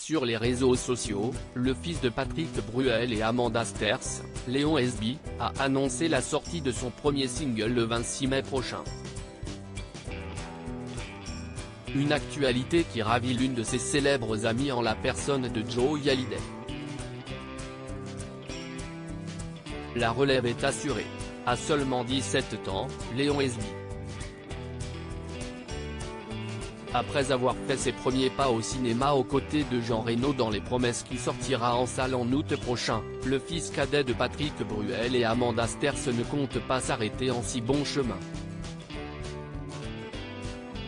Sur les réseaux sociaux, le fils de Patrick Bruel et Amanda Sters, Léon SB, a annoncé la sortie de son premier single le 26 mai prochain. Une actualité qui ravit l'une de ses célèbres amies en la personne de Joey Hallyday. La relève est assurée. À seulement 17 ans, Léon SB. Après avoir fait ses premiers pas au cinéma aux côtés de Jean Reno dans Les Promesses qui sortira en salle en août prochain, le fils cadet de Patrick Bruel et Amanda Sters ne compte pas s'arrêter en si bon chemin.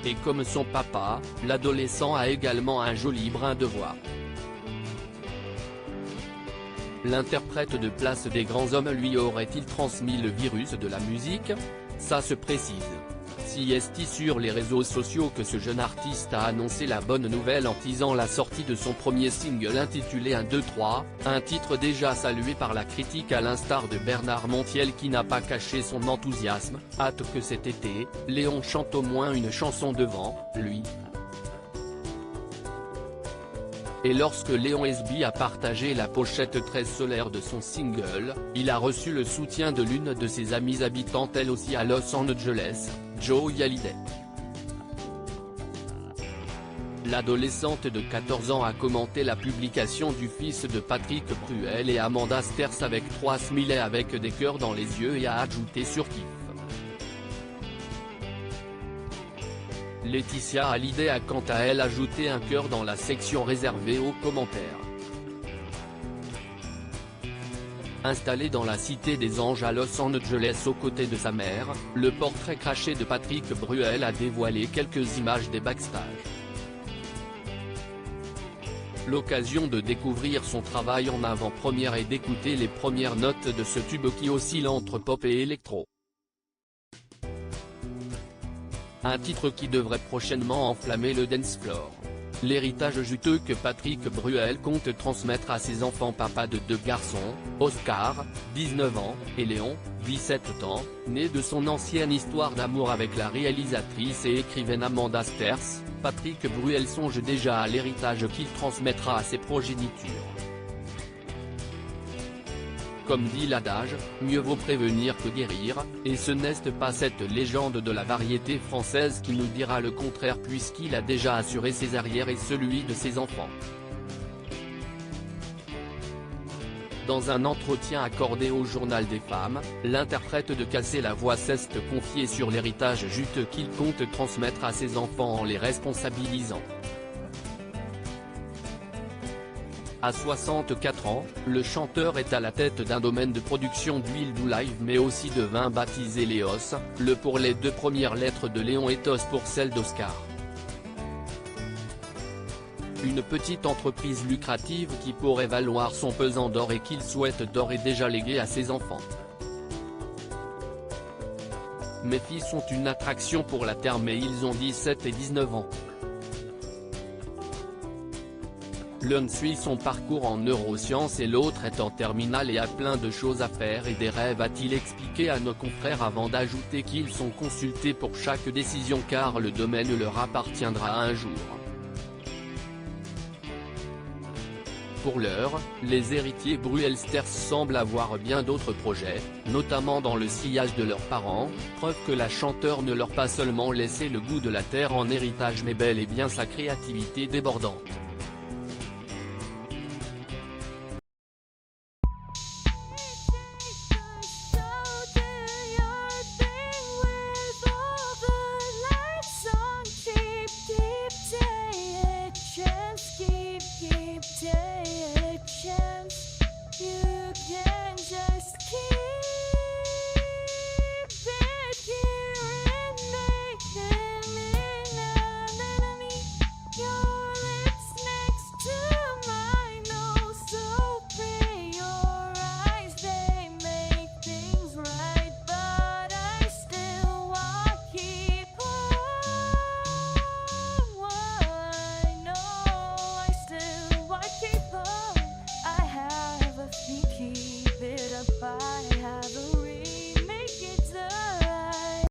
Et comme son papa, l'adolescent a également un joli brin de voix. L'interprète de Place des grands hommes lui aurait-il transmis le virus de la musique? Ça se précise. Si est sur les réseaux sociaux que ce jeune artiste a annoncé la bonne nouvelle en teasant la sortie de son premier single intitulé 1, 2, 3, un titre déjà salué par la critique à l'instar de Bernard Montiel qui n'a pas caché son enthousiasme. Hâte que cet été, Léon chante au moins une chanson devant lui. Et lorsque Léon SB a partagé la pochette très solaire de son single, il a reçu le soutien de l'une de ses amies habitant elle aussi à Los Angeles, Joey Hallyday. L'adolescente de 14 ans a commenté la publication du fils de Patrick Bruel et Amanda Sters avec 3 smileys avec des cœurs dans les yeux et a ajouté sur kiff. Laetitia Hallyday a quant à elle ajouté un cœur dans la section réservée aux commentaires. Installé dans la Cité des Anges à Los Angeles aux côtés de sa mère, le portrait craché de Patrick Bruel a dévoilé quelques images des backstage. L'occasion de découvrir son travail en avant-première et d'écouter les premières notes de ce tube qui oscille entre pop et électro. Un titre qui devrait prochainement enflammer le dance floor. L'héritage juteux que Patrick Bruel compte transmettre à ses enfants papa de 2 garçons, Oscar, 19 ans, et Léon, 17 ans, né de son ancienne histoire d'amour avec la réalisatrice et écrivaine Amanda Sters, Patrick Bruel songe déjà à l'héritage qu'il transmettra à ses progénitures. Comme dit l'adage, mieux vaut prévenir que guérir, et ce n'est pas cette légende de la variété française qui nous dira le contraire puisqu'il a déjà assuré ses arrières et celui de ses enfants. Dans un entretien accordé au Journal des Femmes, l'interprète de Casser la voix s'est confié sur l'héritage juteux qu'il compte transmettre à ses enfants en les responsabilisant. À 64 ans, le chanteur est à la tête d'un domaine de production d'huile d'olive mais aussi de vin baptisé Léos, le pour les 2 premières lettres de Léon et Os pour celle d'Oscar. Une petite entreprise lucrative qui pourrait valoir son pesant d'or et qu'il souhaite d'ores et déjà léguer à ses enfants. Mes fils sont une attraction pour la terre mais ils ont 17 et 19 ans. L'un suit son parcours en neurosciences et l'autre est en terminale et a plein de choses à faire et des rêves a-t-il expliqué à nos confrères avant d'ajouter qu'ils sont consultés pour chaque décision car le domaine leur appartiendra un jour. Pour l'heure, les héritiers Bruel-Sters semblent avoir bien d'autres projets, notamment dans le sillage de leurs parents, preuve que la chanteuse ne leur pas seulement laissé le goût de la terre en héritage mais bel et bien sa créativité débordante.